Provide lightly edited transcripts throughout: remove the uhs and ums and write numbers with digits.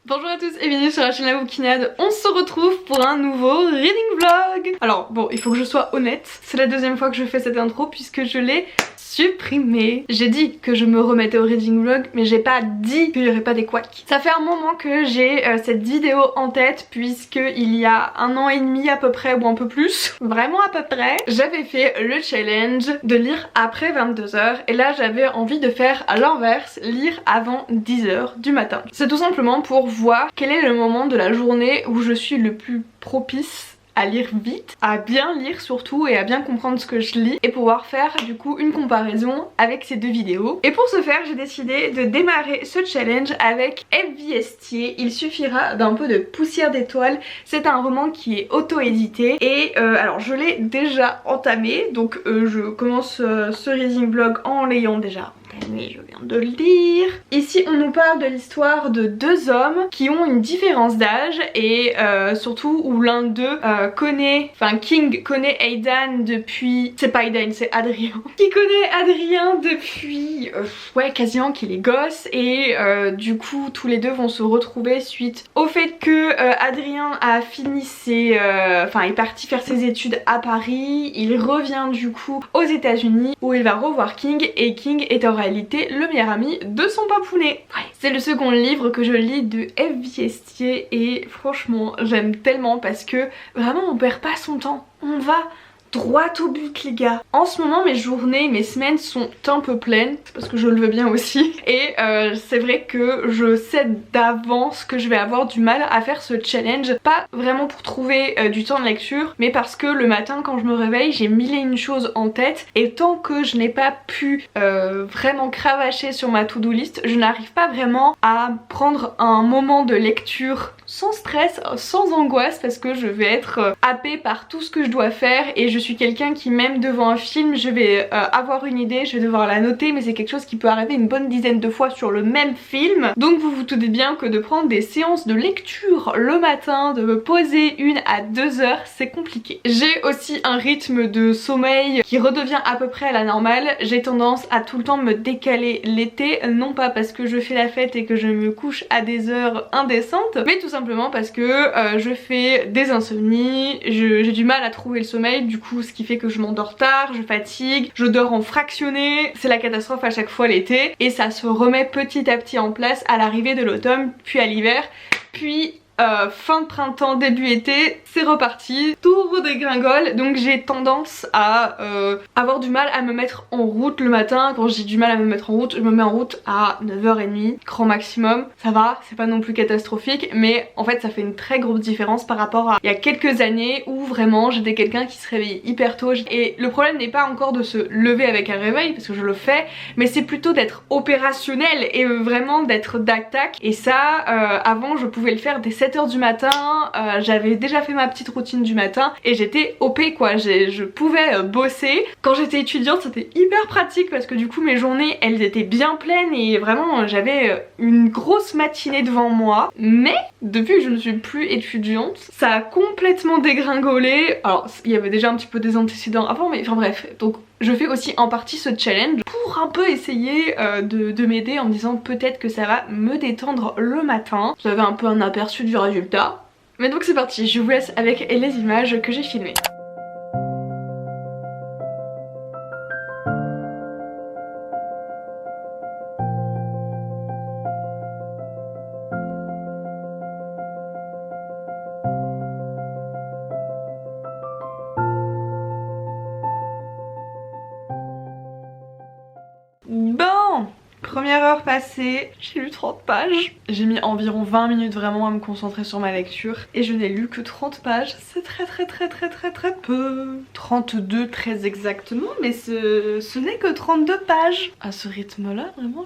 Bonjour à tous et bienvenue sur la chaîne La Bouquinade. On se retrouve pour un nouveau reading vlog. Alors bon, il faut que je sois honnête, c'est la deuxième fois que je fais cette intro puisque je l'ai supprimée. J'ai dit que je me remettais au reading vlog mais j'ai pas dit qu'il y aurait pas des couacs. Ça fait un moment que j'ai cette vidéo en tête puisque il y a 1 an et demi à peu près ou un peu plus, vraiment à peu près, j'avais fait le challenge de lire après 22h et là j'avais envie de faire à l'inverse, lire avant 10h du matin. C'est tout simplement pour voir quel est le moment de la journée où je suis le plus propice à lire vite, à bien lire surtout et à bien comprendre ce que je lis et pouvoir faire du coup une comparaison avec ces deux vidéos. Et pour ce faire j'ai décidé de démarrer ce challenge avec F.V. Estier. Il suffira d'un peu de poussière d'étoiles. C'est un roman qui est auto-édité et alors je l'ai déjà entamé, donc je commence ce reading vlog en l'ayant déjà entamé, je viens de le lire. Ici on nous parle de l'histoire de deux hommes qui ont une différence d'âge et surtout où l'un d'eux King connaît Aidan depuis... C'est pas Aidan, c'est Adrien. Qui connaît Adrien depuis... ouais, quasiment qu'il est gosse et du coup tous les deux vont se retrouver suite au fait que Adrien a fini ses... est parti faire ses études à Paris. Il revient du coup aux États-Unis où il va revoir King et King est en réalité le meilleur ami de son papounet. Ouais. C'est le second livre que je lis de F.V. Estier et franchement j'aime tellement parce que vraiment on perd pas son temps, on va droit au but les gars. En ce moment mes journées, mes semaines sont un peu pleines, c'est parce que je le veux bien aussi et c'est vrai que je sais d'avance que je vais avoir du mal à faire ce challenge, pas vraiment pour trouver du temps de lecture mais parce que le matin quand je me réveille j'ai mille et une choses en tête et tant que je n'ai pas pu vraiment cravacher sur ma to-do list, je n'arrive pas vraiment à prendre un moment de lecture sans stress, sans angoisse parce que je vais être happée par tout ce que je dois faire et je suis quelqu'un qui même devant un film je vais avoir une idée, je vais devoir la noter mais c'est quelque chose qui peut arriver une bonne dizaine de fois sur le même film. Donc vous vous doutez bien que de prendre des séances de lecture le matin, de me poser 1 à 2 heures, c'est compliqué. J'ai aussi un rythme de sommeil qui redevient à peu près à la normale. J'ai tendance à tout le temps me décaler l'été, non pas parce que je fais la fête et que je me couche à des heures indécentes, mais tout simplement parce que je fais des insomnies, j'ai du mal à trouver le sommeil, du coup ce qui fait que je m'endors tard, je fatigue, je dors en fractionné, c'est la catastrophe à chaque fois l'été et ça se remet petit à petit en place à l'arrivée de l'automne, puis à l'hiver, puis fin de printemps, début été, c'est reparti, tout redégringole. Donc j'ai tendance à avoir du mal à me mettre en route le matin. Quand j'ai du mal à me mettre en route, je me mets en route à 9h30, grand maximum. Ça va, c'est pas non plus catastrophique, mais en fait ça fait une très grosse différence par rapport à il y a quelques années où vraiment j'étais quelqu'un qui se réveillait hyper tôt. Et le problème n'est pas encore de se lever avec un réveil, parce que je le fais, mais c'est plutôt d'être opérationnel et vraiment d'être dac-tac. Et ça, avant je pouvais le faire dès 7h du matin, j'avais déjà fait ma petite routine du matin et j'étais OP quoi, je pouvais bosser. Quand j'étais étudiante c'était hyper pratique parce que du coup mes journées elles étaient bien pleines et vraiment j'avais une grosse matinée devant moi. Mais depuis que je ne suis plus étudiante, ça a complètement dégringolé. Alors il y avait déjà un petit peu des antécédents avant mais enfin bref, donc je fais aussi en partie ce challenge pour un peu essayer de m'aider en me disant peut-être que ça va me détendre le matin. Vous avez un peu un aperçu du résultat. Mais donc c'est parti, je vous laisse avec les images que j'ai filmées. Bon, première heure passée, j'ai lu 30 pages. J'ai mis environ 20 minutes vraiment à me concentrer sur ma lecture et je n'ai lu que 30 pages. C'est très peu. 32 très exactement, mais ce n'est que 32 pages. À ce rythme là, vraiment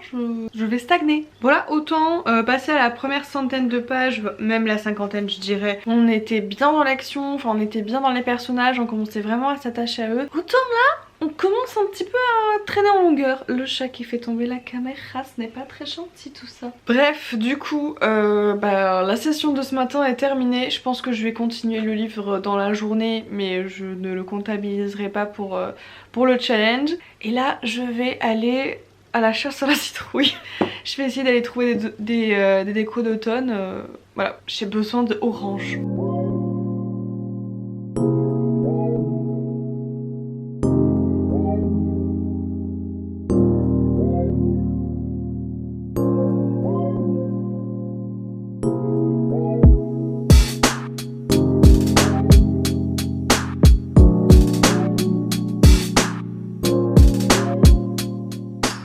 je vais stagner. Voilà, autant passer à la première centaine de pages, même la cinquantaine je dirais. On était bien dans l'action, enfin on était bien dans les personnages, on commençait vraiment à s'attacher à eux. Autant là, on commence un petit peu à traîner en longueur. Le chat qui fait tomber la caméra, ce n'est pas très gentil tout ça. Bref, du coup, la session de ce matin est terminée. Je pense que je vais continuer le livre dans la journée, mais je ne le comptabiliserai pas pour le challenge. Et là, je vais aller à la chasse à la citrouille. Je vais essayer d'aller trouver des décos d'automne. Voilà, j'ai besoin de orange.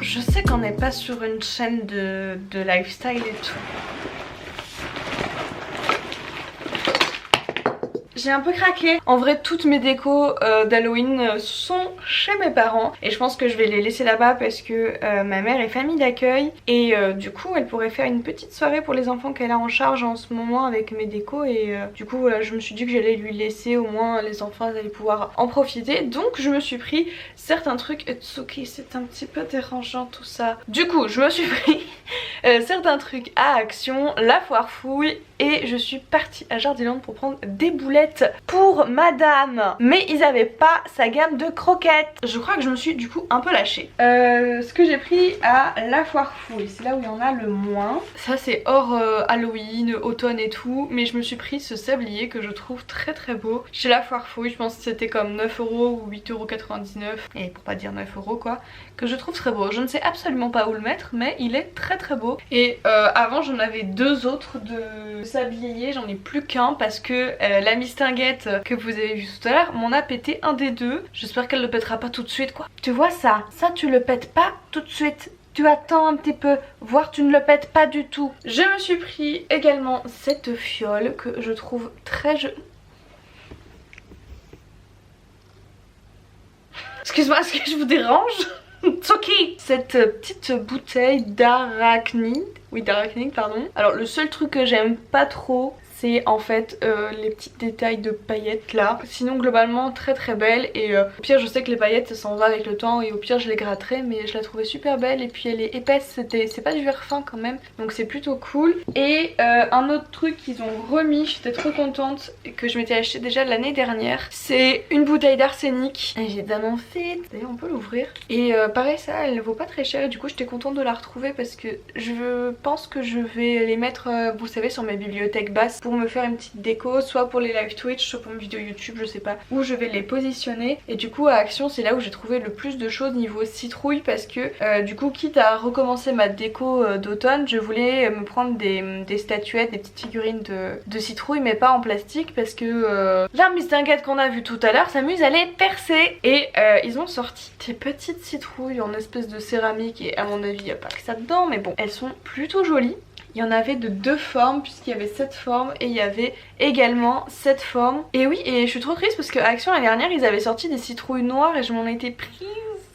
Je sais qu'on n'est pas sur une chaîne de lifestyle et tout. J'ai un peu craqué. En vrai, toutes mes décos d'Halloween sont chez mes parents et je pense que je vais les laisser là-bas parce que ma mère est famille d'accueil et du coup elle pourrait faire une petite soirée pour les enfants qu'elle a en charge en ce moment avec mes décos et du coup voilà, je me suis dit que j'allais lui laisser, au moins les enfants allaient pouvoir en profiter, donc je me suis pris certains trucs. It's ok, c'est un petit peu dérangeant tout ça. Du coup je me suis pris certains trucs à Action, la foire fouille, et je suis partie à Jardiland pour prendre des boulettes pour madame. Mais ils avaient pas sa gamme de croquettes. Je crois que je me suis du coup un peu lâchée. Ce que j'ai pris à la foire fouille, c'est là où il y en a le moins. Ça c'est hors Halloween, automne et tout, mais je me suis pris ce sablier que je trouve très très beau. Chez la foire fouille, je pense que c'était comme 9 € ou 8,99 €, et pour pas dire 9 € quoi, que je trouve très beau. Je ne sais absolument pas où le mettre, mais il est très très beau. Et avant j'en avais deux autres de sablier, j'en ai plus qu'un parce que la mistinguette que vous avez vu tout à l'heure m'en a pété un des deux. J'espère qu'elle le pètera pas tout de suite quoi. Tu vois ça tu le pètes pas tout de suite. Tu attends un petit peu, voire tu ne le pètes pas du tout. Je me suis pris également cette fiole que je trouve très jolie. Excuse-moi, est-ce que je vous dérange? It's ok. Cette petite bouteille d'arachnide. Oui, d'arachnide, pardon. Alors le seul truc que j'aime pas trop, c'est en fait les petits détails de paillettes là. Sinon globalement très très belle et au pire je sais que les paillettes ça s'en va avec le temps et au pire je les gratterai, mais je la trouvais super belle et puis elle est épaisse, c'est pas du verre fin quand même, donc c'est plutôt cool. Et un autre truc qu'ils ont remis, j'étais trop contente, que je m'étais acheté déjà l'année dernière, c'est une bouteille d'arsenic. J'ai tellement fait, d'ailleurs on peut l'ouvrir. Et pareil ça elle vaut pas très cher et du coup j'étais contente de la retrouver parce que je pense que je vais les mettre vous savez sur mes bibliothèques basses pour me faire une petite déco, soit pour les live Twitch, soit pour mes vidéos YouTube, je sais pas où je vais les positionner. Et du coup à Action c'est là où j'ai trouvé le plus de choses niveau citrouille parce que du coup quitte à recommencer ma déco d'automne, je voulais me prendre des statuettes, des petites figurines de citrouille mais pas en plastique parce que la mistinguette qu'on a vue tout à l'heure s'amuse à les percer. Et ils ont sorti des petites citrouilles en espèce de céramique et à mon avis il n'y a pas que ça dedans, mais bon elles sont plutôt jolies. Il y en avait de deux formes puisqu'il y avait cette forme et il y avait également cette forme. Et oui, et je suis trop triste parce qu'à Action l'année dernière ils avaient sorti des citrouilles noires et je m'en étais prise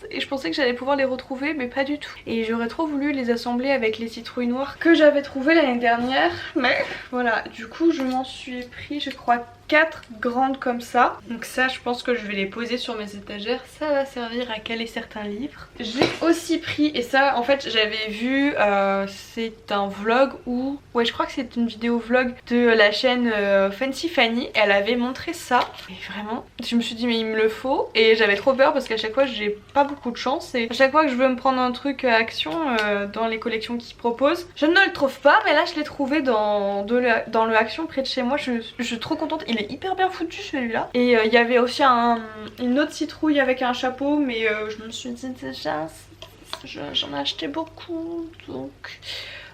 et je pensais que j'allais pouvoir les retrouver mais pas du tout. Et j'aurais trop voulu les assembler avec les citrouilles noires que j'avais trouvées l'année dernière, mais voilà, du coup je m'en suis pris je crois 4 grandes comme ça. Donc ça je pense que je vais les poser sur mes étagères, ça va servir à caler certains livres. J'ai aussi pris, et ça en fait j'avais vu, c'est un vlog où, ouais je crois que c'est une vidéo vlog de la chaîne Fancy Fanny, elle avait montré ça et vraiment je me suis dit mais il me le faut, et j'avais trop peur parce qu'à chaque fois j'ai pas beaucoup de chance et à chaque fois que je veux me prendre un truc à Action dans les collections qu'ils proposent, je ne le trouve pas, mais là je l'ai trouvé dans le Action près de chez moi. Je suis trop contente, il est hyper bien foutu celui-là. Et il y avait aussi une autre citrouille avec un chapeau, mais je me suis dit déjà j'en ai acheté beaucoup donc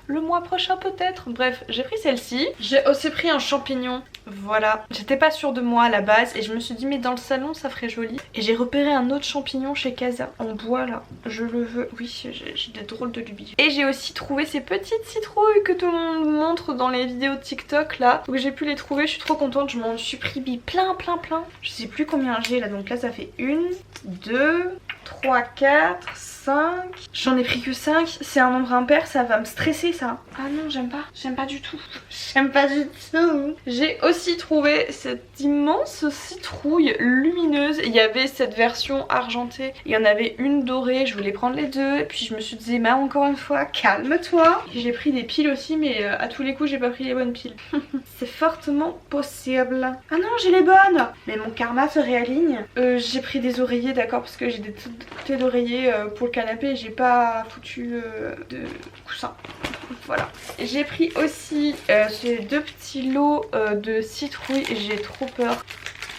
le mois prochain peut-être. Bref, j'ai pris celle-ci. J'ai aussi pris un champignon, voilà. J'étais pas sûre de moi à la base et je me suis dit mais dans le salon ça ferait joli. Et j'ai repéré un autre champignon chez Casa en bois là, je le veux. Oui, j'ai des drôles de lubies. Et j'ai aussi trouvé ces petites citrouilles que tout le monde montre dans les vidéos de TikTok là. Donc j'ai pu les trouver, je suis trop contente, je m'en suis pris plein. Je sais plus combien j'ai là, donc là ça fait 1, 2, 3, 4, 5. J'en ai pris que 5, c'est un nombre impair, ça va me stresser ça. Ah non j'aime pas du tout. J'aime pas du tout. J'ai aussi trouvé cette immense citrouille lumineuse. Il y avait cette version argentée, il y en avait une dorée, je voulais prendre les deux. Et puis je me suis dit mais encore une fois calme-toi. J'ai pris des piles aussi mais à tous les coups j'ai pas pris les bonnes piles. C'est fortement possible. Ah non j'ai les bonnes. Mais mon karma se réaligne. J'ai pris des oreillers d'accord parce que j'ai des côté d'oreiller pour le canapé, j'ai pas foutu de coussin. Voilà. J'ai pris aussi ces 2 petits lots de citrouilles. J'ai trop peur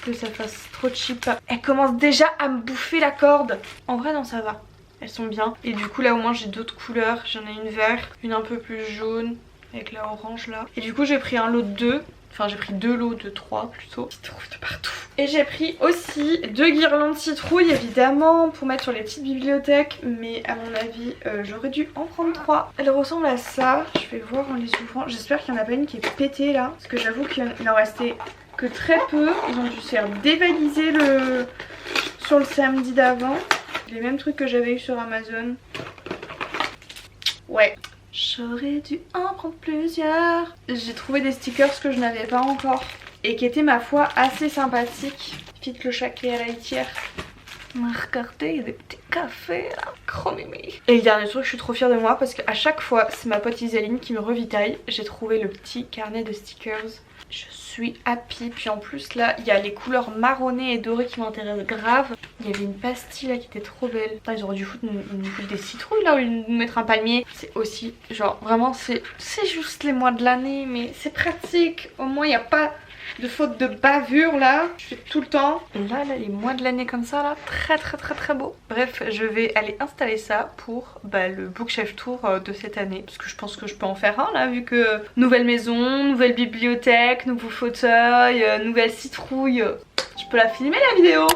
que ça fasse trop cheap. Elle commence déjà à me bouffer la corde. En vrai non, ça va. Elles sont bien. Et du coup là au moins j'ai d'autres couleurs. J'en ai une verte, une un peu plus jaune avec la orange là. Et du coup j'ai pris un lot de 2. Enfin j'ai pris 2 lots de 3 plutôt. Citrouilles de partout. Et j'ai pris aussi 2 guirlandes citrouilles évidemment pour mettre sur les petites bibliothèques. Mais à mon avis j'aurais dû en prendre 3. Elles ressemblent à ça. Je vais voir en les ouvrant. J'espère qu'il n'y en a pas une qui est pétée là. Parce que j'avoue qu'il en restait que très peu. Ils ont dû se faire dévaliser sur le samedi d'avant. Les mêmes trucs que j'avais eu sur Amazon. Ouais. J'aurais dû en prendre plusieurs. J'ai trouvé des stickers que je n'avais pas encore et qui étaient ma foi assez sympathiques. Fit le chaquet à la litière. Regardez, il y a des petits cafés là. Trop mimi. Et le dernier truc, je suis trop fière de moi parce qu'à chaque fois, c'est ma pote Isaline qui me revitaille. J'ai trouvé le petit carnet de stickers. Je suis happy. Puis en plus là, il y a les couleurs marronnées et dorées qui m'intéressent grave. Il y avait une pastille là qui était trop belle. Enfin, ils auraient dû foutre des citrouilles là au lieu de nous mettre un palmier. C'est aussi genre vraiment c'est juste les mois de l'année mais c'est pratique. Au moins il n'y a pas de faute de bavure là. Je fais tout le temps. Et là les mois de l'année comme ça là, très beau. Bref, je vais aller installer ça pour le bookshelf tour de cette année. Parce que je pense que je peux en faire un là vu que nouvelle maison, nouvelle bibliothèque, nouveau fauteuil, nouvelle citrouille. Je peux la filmer la vidéo.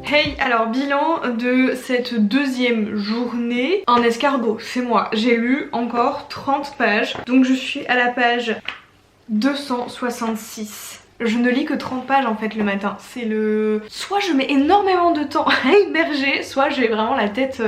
Hey, alors bilan de cette deuxième journée en escargot, c'est moi. J'ai lu encore 30 pages, donc je suis à la page 266. Je ne lis que 30 pages en fait le matin. C'est le... Soit je mets énormément de temps à immerger, soit j'ai vraiment la tête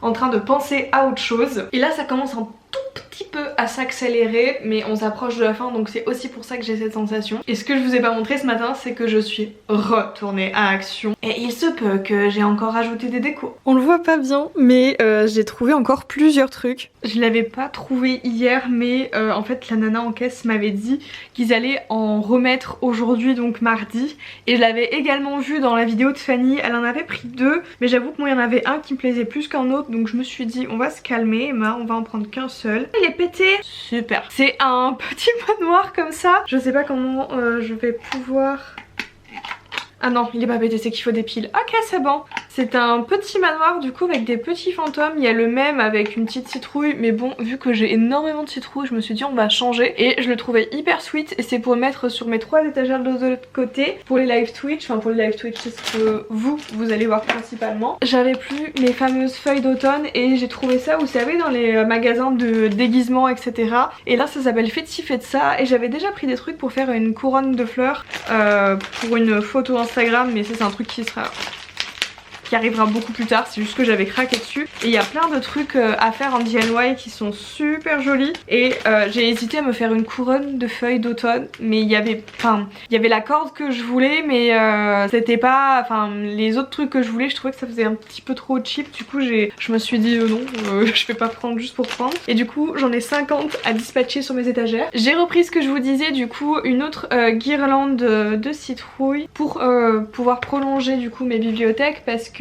en train de penser à autre chose. Et là ça commence un tout petit peu à s'accélérer, mais on s'approche de la fin, donc c'est aussi pour ça que j'ai cette sensation. Et ce que je vous ai pas montré ce matin, c'est que je suis retournée à Action. Et il se peut que j'ai encore rajouté des décos. On le voit pas bien, mais j'ai trouvé encore plusieurs trucs. Je l'avais pas trouvé hier, mais en fait la nana en caisse m'avait dit qu'ils allaient en remettre aujourd'hui, donc mardi. Et je l'avais également vu dans la vidéo de Fanny, elle en avait pris 2, mais j'avoue que moi il y en avait un qui me plaisait plus qu'un autre, donc je me suis dit on va se calmer, on va en prendre qu'un seul. Il est pété. Super. C'est un petit manoir comme ça. Je sais pas comment je vais pouvoir... Ah non, il est pas pété, c'est qu'il faut des piles. Ok, c'est bon. C'est un petit manoir du coup avec des petits fantômes. Il y a le même avec une petite citrouille, mais bon, vu que j'ai énormément de citrouilles, je me suis dit on va changer. Et je le trouvais hyper sweet et c'est pour le mettre sur mes 3 étagères de l'autre côté pour les live Twitch. Enfin pour les live Twitch, c'est ce que vous allez voir principalement. J'avais plus mes fameuses feuilles d'automne et j'ai trouvé ça, vous savez, dans les magasins de déguisements, etc. Et là ça s'appelle Fetty fait de ça. Et j'avais déjà pris des trucs pour faire une couronne de fleurs pour une photo Instagram, mais ça c'est un truc qui arrivera beaucoup plus tard, c'est juste que j'avais craqué dessus. Et il y a plein de trucs à faire en DIY qui sont super jolis. Et j'ai hésité à me faire une couronne de feuilles d'automne, mais il y avait la corde que je voulais, mais c'était pas... Enfin, les autres trucs que je voulais, je trouvais que ça faisait un petit peu trop cheap. Du coup, je me suis dit non, je vais pas prendre juste pour prendre. Et du coup, j'en ai 50 à dispatcher sur mes étagères. J'ai repris ce que je vous disais, du coup, une autre guirlande de citrouilles pour pouvoir prolonger du coup mes bibliothèques, parce que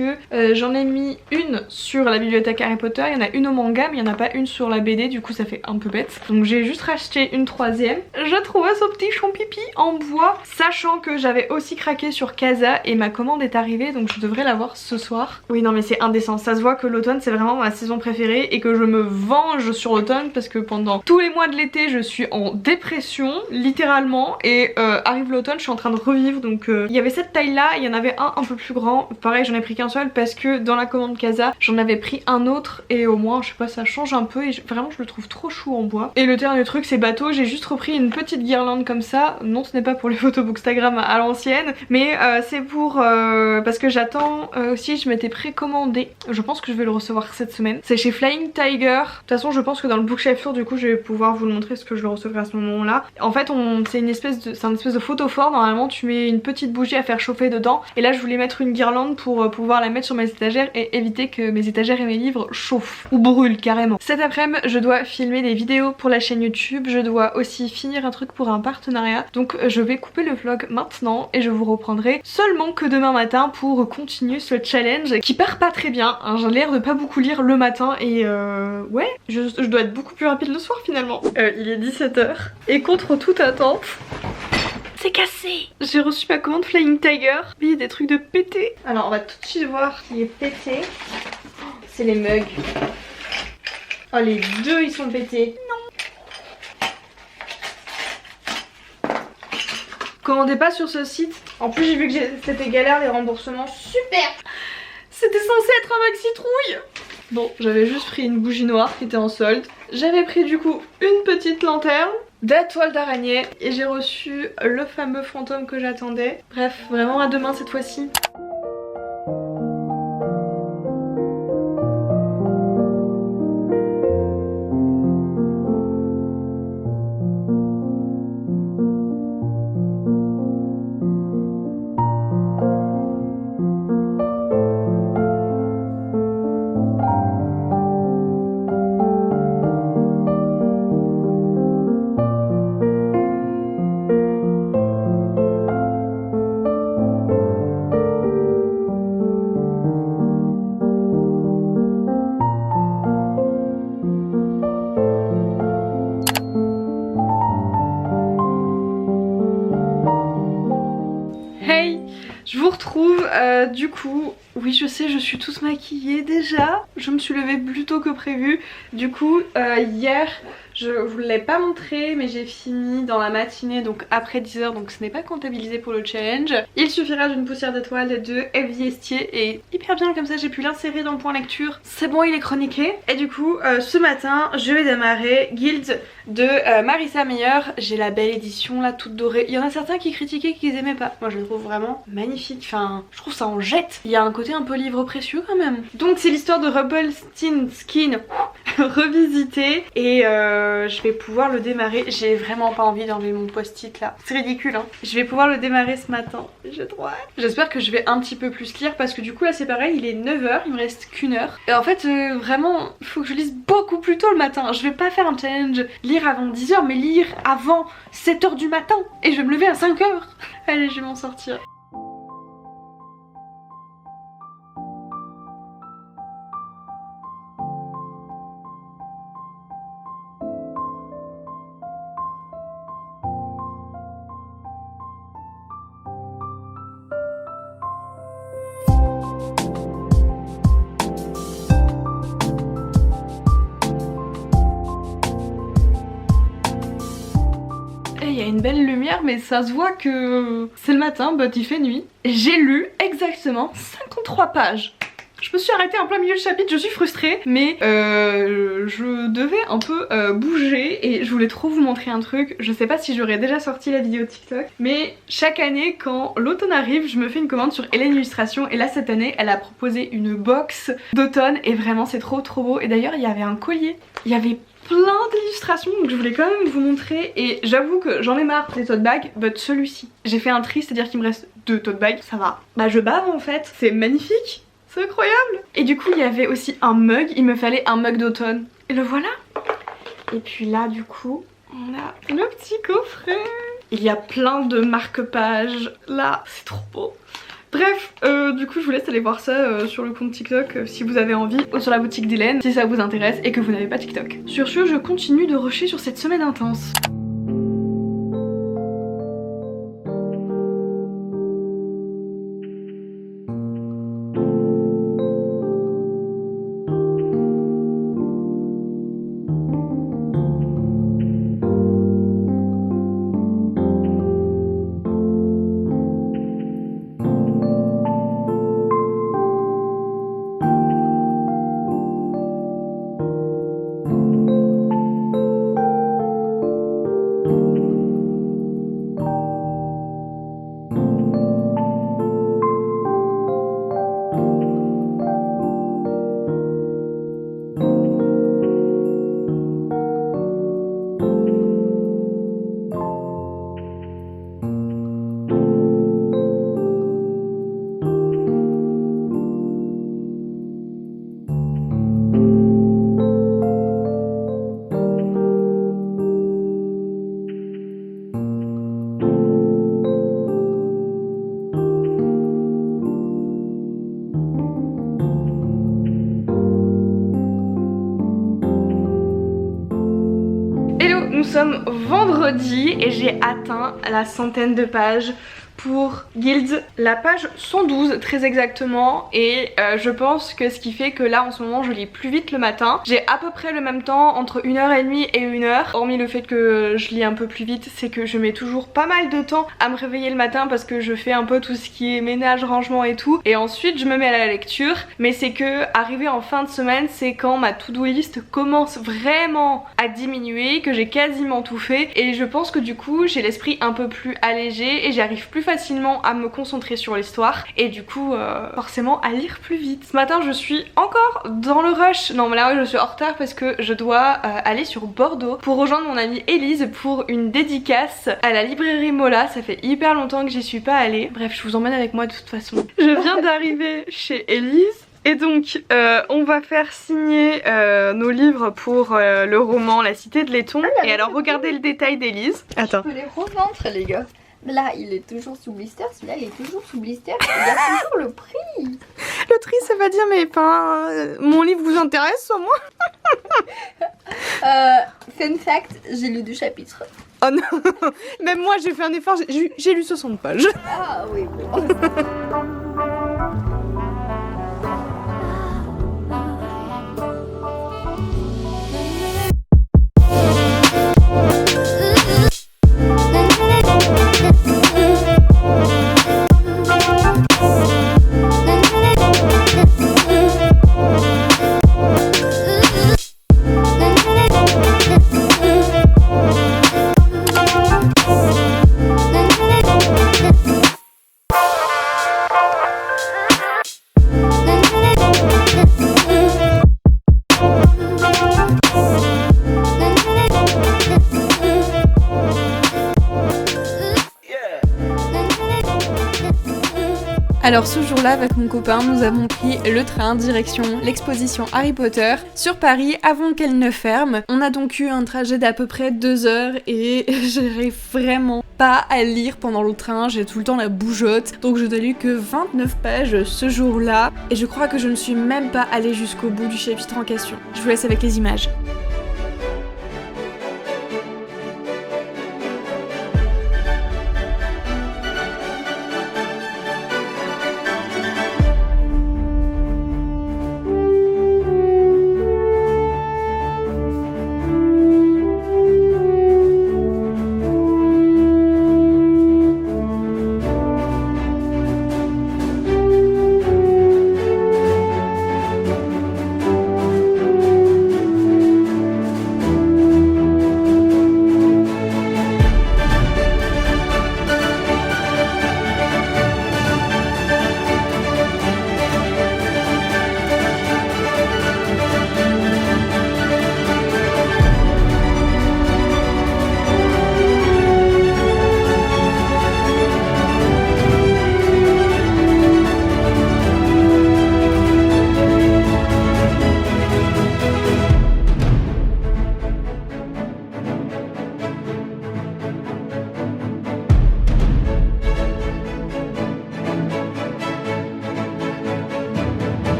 j'en ai mis une sur la bibliothèque Harry Potter, il y en a une au manga mais il n'y en a pas une sur la BD, du coup ça fait un peu bête. Donc j'ai juste racheté une 3e. Je trouvais ce petit champipi en bois, sachant que j'avais aussi craqué sur Casa et ma commande est arrivée, donc je devrais l'avoir ce soir. Oui non mais c'est indécent, ça se voit que l'automne c'est vraiment ma saison préférée et que je me venge sur l'automne parce que pendant tous les mois de l'été je suis en dépression littéralement, et arrive l'automne je suis en train de revivre. Donc il y avait cette taille là, il y en avait un peu plus grand, pareil j'en ai pris qu'un qu'un seul parce que dans la commande Casa j'en avais pris un autre et au moins je sais pas, ça change un peu et vraiment je le trouve trop chou en bois. Et le dernier truc c'est bateau, j'ai juste repris une petite guirlande comme ça. Non, ce n'est pas pour les photos Bookstagram à l'ancienne, mais c'est pour parce que j'attends aussi, je m'étais précommandé, je pense que je vais le recevoir cette semaine. C'est chez Flying Tiger. De toute façon je pense que dans le bookshelf tour du coup je vais pouvoir vous le montrer parce que je le recevrai à ce moment là. En fait c'est une espèce de photophore, normalement tu mets une petite bougie à faire chauffer dedans et là je voulais mettre une guirlande pour pouvoir la mettre sur mes étagères et éviter que mes étagères et mes livres chauffent ou brûlent carrément. Cet après-midi je dois filmer des vidéos pour la chaîne YouTube, je dois aussi finir un truc pour un partenariat, donc je vais couper le vlog maintenant et je vous reprendrai seulement que demain matin pour continuer ce challenge qui part pas très bien, hein. J'ai l'air de pas beaucoup lire le matin et ouais, je dois être beaucoup plus rapide le soir finalement. Il est 17h et contre toute attente, c'est cassé. J'ai reçu ma commande Flying Tiger, mais il y a des trucs de pété. Alors on va tout de suite voir qui est pété. C'est les mugs. Oh, les deux ils sont pétés. Non. Commandez pas sur ce site. En plus j'ai vu que c'était galère les remboursements. Super. C'était censé être un maxi trouille. Bon, j'avais juste pris une bougie noire qui était en solde. J'avais pris du coup une petite lanterne, des toiles d'araignée et j'ai reçu le fameux fantôme que j'attendais. Bref, vraiment à demain cette fois-ci. Je vous retrouve, du coup, oui je sais je suis toute maquillée déjà, je me suis levée plus tôt que prévu. Du coup hier je vous l'ai pas montré mais j'ai fini dans la matinée donc après 10h, donc ce n'est pas comptabilisé pour le challenge. Il suffira d'une poussière d'étoile de Evie Estier et hyper bien comme ça j'ai pu l'insérer dans le point lecture. C'est bon, il est chroniqué. Et du coup ce matin je vais démarrer Guild de Marissa Meyer. J'ai la belle édition là toute dorée. Il y en a certains qui critiquaient qu'ils aimaient pas. Moi je le trouve vraiment magnifique, enfin je trouve ça en jette. Il y a un côté un peu livre précieux quand même. Donc c'est l'histoire de Rumpelstiltskin Skin revisité et je vais pouvoir le démarrer. J'ai vraiment pas envie d'enlever mon post-it là, c'est ridicule hein. Je vais pouvoir le démarrer ce matin, j'ai trop hâte. J'espère que je vais un petit peu plus lire parce que du coup là c'est pareil, il est 9h, il me reste qu'une heure. Et en fait vraiment il faut que je lise beaucoup plus tôt le matin. Je vais pas faire un challenge lire avant 10h mais lire avant 7h du matin et je vais me lever à 5h. Allez, je vais m'en sortir. Il y a une belle lumière mais ça se voit que c'est le matin, but il fait nuit. J'ai lu exactement 53 pages. Je me suis arrêtée en plein milieu du chapitre, je suis frustrée, mais je devais un peu bouger et je voulais trop vous montrer un truc. Je sais pas si j'aurais déjà sorti la vidéo TikTok, mais chaque année quand l'automne arrive, je me fais une commande sur Hélène Illustration et là cette année elle a proposé une box d'automne et vraiment c'est trop beau. Et d'ailleurs il y avait un collier, il y avait plein d'illustrations donc je voulais quand même vous montrer et j'avoue que j'en ai marre des tote bags, but celui-ci j'ai fait un tri, c'est à dire qu'il me reste 2 tote bags, ça va. Bah je bave en fait, c'est magnifique, c'est incroyable. Et du coup il y avait aussi un mug, il me fallait un mug d'automne et le voilà. Et puis là du coup on a le petit coffret, il y a plein de marque-pages là, c'est trop beau. Bref, du coup je vous laisse aller voir ça sur le compte TikTok si vous avez envie, ou sur la boutique d'Hélène si ça vous intéresse et que vous n'avez pas TikTok. Sur ce, je continue de rusher sur cette semaine intense. sommes vendredi et j'ai atteint la 100aine de pages pour Guild, la page 112 très exactement, et je pense que ce qui fait que là en ce moment je lis plus vite le matin. J'ai à peu près le même temps entre 1h30 et 1h, hormis le fait que je lis un peu plus vite, c'est que je mets toujours pas mal de temps à me réveiller le matin parce que je fais un peu tout ce qui est ménage, rangement et tout, et ensuite je me mets à la lecture. Mais c'est que arrivé en fin de semaine, c'est quand ma to-do list commence vraiment à diminuer, que j'ai quasiment tout fait, et je pense que du coup j'ai l'esprit un peu plus allégé et j'arrive plus facilement à me concentrer sur l'histoire et du coup forcément à lire plus vite. Ce matin je suis encore dans le rush, non mais là je suis en retard parce que je dois aller sur Bordeaux pour rejoindre mon amie Elise pour une dédicace à la librairie Mola. Ça fait hyper longtemps que j'y suis pas allée, bref je vous emmène avec moi de toute façon. Je viens d'arriver chez Elise. Et donc on va faire signer nos livres pour le roman La Cité de Laiton. Et alors regardez le détail d'Elise. Attends. Je peux les revendre les gars. Là il est toujours sous blister, celui-là il est toujours sous blister. Il y a toujours le prix. Le tri ça va dire mais pas mon livre vous intéresse soit moi. Fun fact, j'ai lu 2 chapitres. Oh non. Même moi j'ai fait un effort, j'ai lu 60 pages. Ah oui bon. Alors ce jour-là, avec mon copain, nous avons pris le train direction l'exposition Harry Potter sur Paris avant qu'elle ne ferme. On a donc eu un trajet d'à peu près 2 heures et j'arrive vraiment pas à lire pendant le train, j'ai tout le temps la bougeotte. Donc je n'ai lu que 29 pages ce jour-là et je crois que je ne suis même pas allée jusqu'au bout du chapitre en question. Je vous laisse avec les images.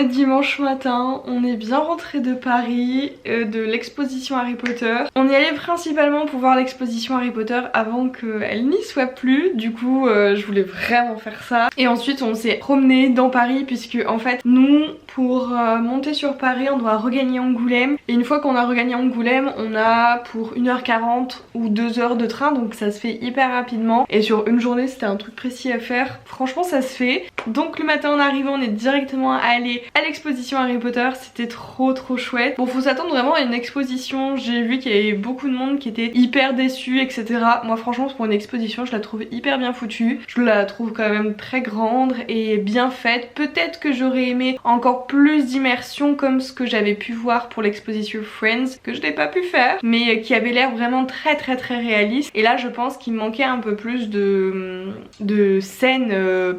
est dimanche matin, on est bien rentré de Paris, de l'exposition Harry Potter. On y allait principalement pour voir l'exposition Harry Potter avant qu'elle n'y soit plus. Du coup je voulais vraiment faire ça. Et ensuite on s'est promené dans Paris puisque en fait nous pour monter sur Paris on doit regagner Angoulême. Et une fois qu'on a regagné Angoulême on a pour 1h40 ou 2h de train, donc ça se fait hyper rapidement. Et sur une journée c'était un truc précis à faire. Franchement ça se fait. Donc le matin en arrivant on est directement allé à l'exposition Harry Potter. C'était trop chouette. Bon, faut s'attendre vraiment à une exposition. J'ai vu qu'il y avait beaucoup de monde qui était hyper déçu, etc. Moi franchement pour une exposition je la trouve hyper bien foutue. Je la trouve quand même très grande et bien faite. Peut-être que j'aurais aimé encore plus d'immersion comme ce que j'avais pu voir pour l'exposition Friends, que je n'ai pas pu faire, mais qui avait l'air vraiment très réaliste. Et là je pense qu'il manquait un peu plus de scènes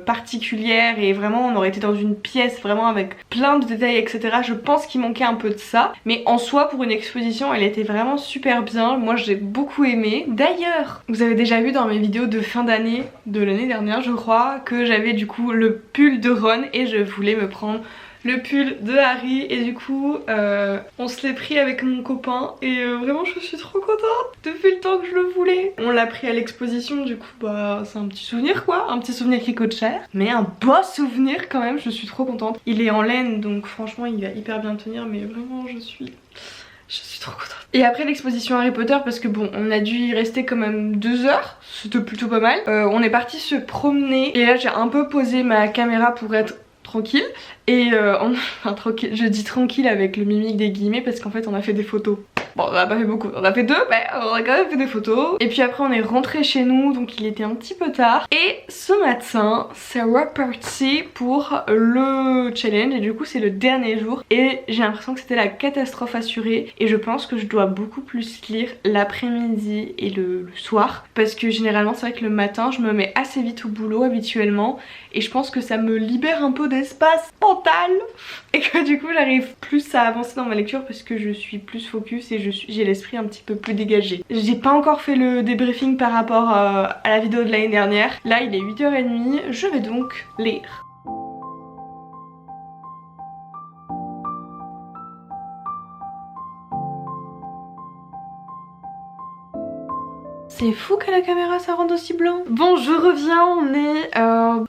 particulières et vraiment on aurait été dans une pièce vraiment avec plein de détails, etc. Je pense qu'il manquait un peu de ça, mais en soi pour une exposition elle était vraiment super bien. Moi j'ai beaucoup aimé. D'ailleurs vous avez déjà vu dans mes vidéos de fin d'année de l'année dernière je crois que j'avais du coup le pull de Ron et je voulais me prendre le pull de Harry et du coup on se l'est pris avec mon copain et vraiment je suis trop contente depuis le temps que je le voulais. On l'a pris à l'exposition, du coup bah c'est un petit souvenir quoi, un petit souvenir qui coûte cher mais un beau souvenir quand même, je suis trop contente. Il est en laine donc franchement il va hyper bien tenir, mais vraiment je suis trop contente. Et après l'exposition Harry Potter, parce que bon on a dû y rester quand même 2 heures, c'était plutôt pas mal, on est parti se promener et là j'ai un peu posé ma caméra pour être tranquille et enfin tranquille, je dis tranquille avec le mimique des guillemets parce qu'en fait on a fait des photos. Bon on en a pas fait beaucoup, on a fait 2 mais on a quand même fait des photos. Et puis après on est rentré chez nous donc il était un petit peu tard. Et ce matin c'est reparti pour le challenge et du coup c'est le dernier jour. Et j'ai l'impression que c'était la catastrophe assurée. Et je pense que je dois beaucoup plus lire l'après-midi et le soir. Parce que généralement c'est vrai que le matin je me mets assez vite au boulot habituellement. Et je pense que ça me libère un peu d'espace mental. Et que du coup j'arrive plus à avancer dans ma lecture parce que je suis plus focus et j'ai l'esprit un petit peu plus dégagé. J'ai pas encore fait le débriefing par rapport à la vidéo de l'année dernière. Là il est 8h30, je vais donc lire. C'est fou qu'à la caméra ça rende aussi blanc. Bon je reviens, on est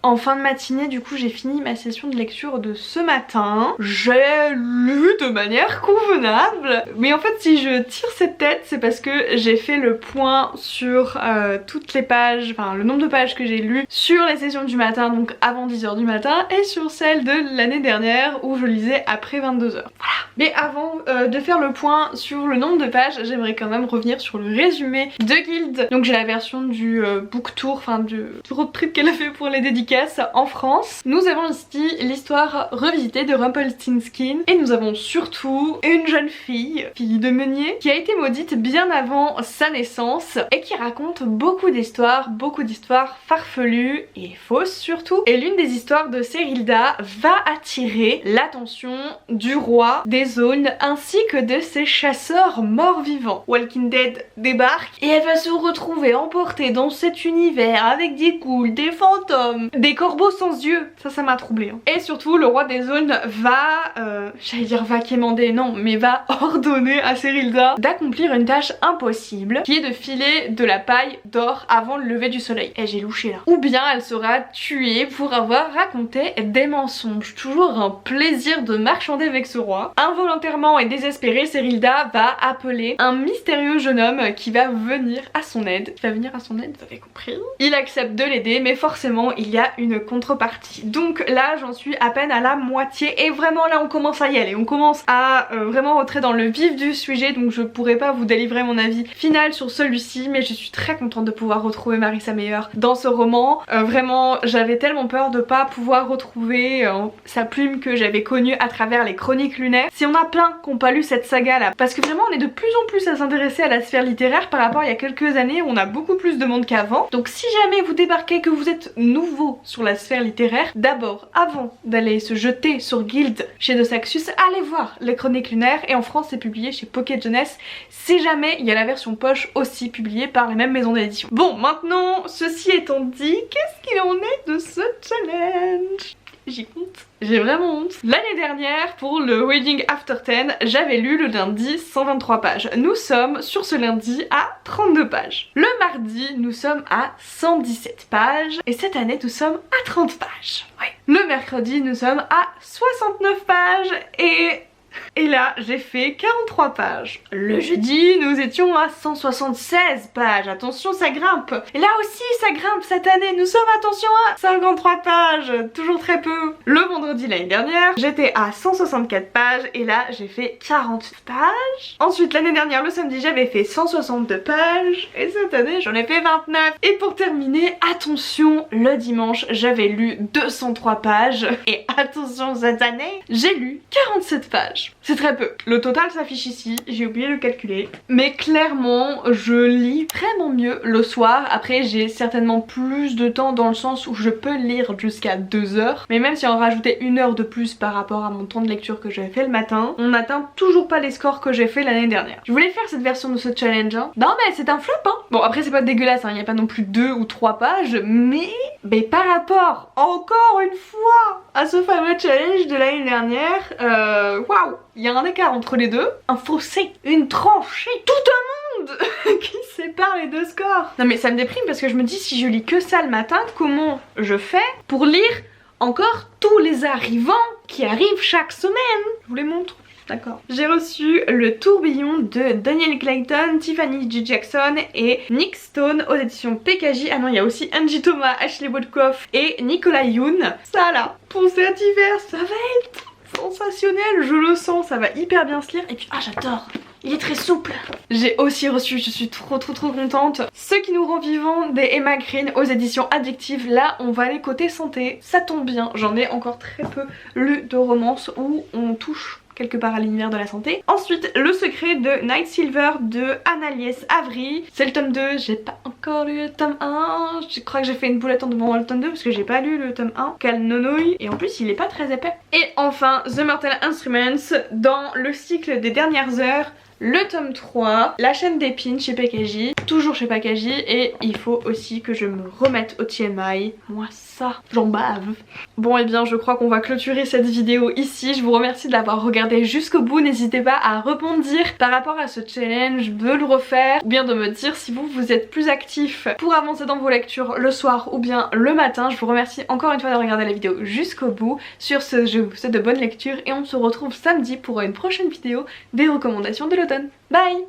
en fin de matinée, du coup j'ai fini ma session de lecture de ce matin. J'ai lu de manière convenable. Mais en fait si je tire cette tête c'est parce que j'ai fait le point sur toutes les pages, enfin le nombre de pages que j'ai lues sur les sessions du matin, donc avant 10h du matin, et sur celle de l'année dernière où je lisais après 22h. Voilà. Mais avant de faire le point sur le nombre de pages, j'aimerais quand même revenir sur le résumé de Guild. Donc j'ai la version du book tour, enfin du road trip qu'elle a fait pour les dédicaces en France. Nous avons ici l'histoire revisitée de Rumpelstiltskin et nous avons surtout une jeune fille de meunier qui a été maudite bien avant sa naissance et qui raconte beaucoup d'histoires farfelues et fausses surtout. Et l'une des histoires de Serilda va attirer l'attention du roi des zones ainsi que de ses chasseurs morts-vivants. Walking Dead débarque et elle va se retrouver emportée dans cet univers avec des ghouls, des fantômes, des corbeaux sans yeux. Ça m'a troublée. Hein. Et surtout le roi des zones va, j'allais dire va quémander, non, mais va ordonner à Serilda d'accomplir une tâche impossible qui est de filer de la paille d'or avant le lever du soleil. Et j'ai louché là. Ou bien elle sera tuée pour avoir raconté des mensonges. Toujours un plaisir de marchander avec ce roi. Involontairement et désespérée, Serilda va appeler un mystérieux jeune homme qui va venir à son aide. Vous avez compris. Il accepte de l'aider mais forcément il y a une contrepartie. Donc là j'en suis à peine à la moitié et vraiment là on commence à y aller. On commence à vraiment rentrer dans le vif du sujet, donc je pourrais pas vous délivrer mon avis final sur celui-ci, mais je suis très contente de pouvoir retrouver Marissa Meyer dans ce roman. Vraiment j'avais tellement peur de pas pouvoir retrouver sa plume que j'avais connue à travers les chroniques lunaires. Si on a plein qui n'ont pas lu cette saga là, parce que vraiment on est de plus en plus à s'intéresser à la sphère littéraire par rapport à il y a quelques années où on a beaucoup plus de monde qu'avant. Donc si jamais vous débarquez, que vous êtes nouveau sur la sphère littéraire, d'abord avant d'aller se jeter sur Guild chez De Saxus, allez voir les chroniques lunaires, et en France c'est publié chez Pocket Jeunesse. Si jamais il y a la version poche aussi publiée par les mêmes maisons d'édition. Bon, maintenant ceci étant dit, qu'est-ce qu'il en est de ce challenge? J'y compte. J'ai vraiment honte. L'année dernière, pour le Wedding After 10, j'avais lu le lundi 123 pages. Nous sommes sur ce lundi à 32 pages. Le mardi, nous sommes à 117 pages. Et cette année, nous sommes à 30 pages. Ouais. Le mercredi, nous sommes à 69 pages. Et là, j'ai fait 43 pages. Le jeudi, nous étions à 176 pages. Attention, ça grimpe. Et là aussi, ça grimpe cette année. Nous sommes, attention, à 53 pages. Toujours très peu. Le vendredi l'année dernière, j'étais à 164 pages. Et là, j'ai fait 40 pages. Ensuite, l'année dernière, le samedi, j'avais fait 162 pages. Et cette année, j'en ai fait 29. Et pour terminer, attention, le dimanche, j'avais lu 203 pages. Et attention, cette année, j'ai lu 47 pages. C'est très peu. Le total s'affiche ici, j'ai oublié de le calculer. Mais clairement, je lis vraiment mieux le soir. Après, j'ai certainement plus de temps dans le sens où je peux lire jusqu'à 2 heures. Mais même si on rajoutait 1 heure de plus par rapport à mon temps de lecture que j'avais fait le matin, on n'atteint toujours pas les scores que j'ai fait l'année dernière. Je voulais faire cette version de ce challenge, hein. Non mais c'est un flop, hein. Bon après c'est pas dégueulasse, hein. Il n'y a pas non plus 2 ou 3 pages, mais par rapport, encore une fois, à ce fameux challenge de l'année dernière, waouh, il y a un écart entre les deux, un fossé, une tranchée, tout un monde qui sépare les deux scores. Non mais ça me déprime parce que je me dis, si je lis que ça le matin, comment je fais pour lire encore tous les arrivants qui arrivent chaque semaine? Je vous les montre. D'accord. J'ai reçu le tourbillon de Daniel Clayton, Tiffany G. Jackson et Nick Stone aux éditions PKJ. Ah non, il y a aussi Angie Thomas, Ashley Woodcock et Nicolas Youn. Ça là, pour cet hiver, ça va être sensationnel, je le sens, ça va hyper bien se lire. Et puis, ah j'adore, il est très souple. J'ai aussi reçu, je suis trop contente, Ce qui nous rend vivants des Emma Green aux éditions Addictive. Là on va aller côté santé, ça tombe bien, j'en ai encore très peu lu de romance où on touche quelque part à l'univers de la santé. Ensuite, Le secret de Night Silver de Annalies Avery. C'est le tome 2, j'ai pas encore lu le tome 1. Je crois que j'ai fait une boulette en devant le tome 2 parce que j'ai pas lu le tome 1. Quel nonouille. Et en plus, il est pas très épais. Et enfin, The Mortal Instruments dans le cycle des dernières heures. Le tome 3, La chaîne d'épines chez PKJ, toujours chez PKJ, et il faut aussi que je me remette au TMI. Moi ça, j'en bave. Bon et bien je crois qu'on va clôturer cette vidéo ici. Je vous remercie de l'avoir regardé jusqu'au bout. N'hésitez pas à rebondir par rapport à ce challenge, de le refaire, ou bien de me dire si vous êtes plus actif pour avancer dans vos lectures le soir ou bien le matin. Je vous remercie encore une fois de regarder la vidéo jusqu'au bout. Sur ce, je vous souhaite de bonnes lectures et on se retrouve samedi pour une prochaine vidéo des recommandations de l'automne. Bye!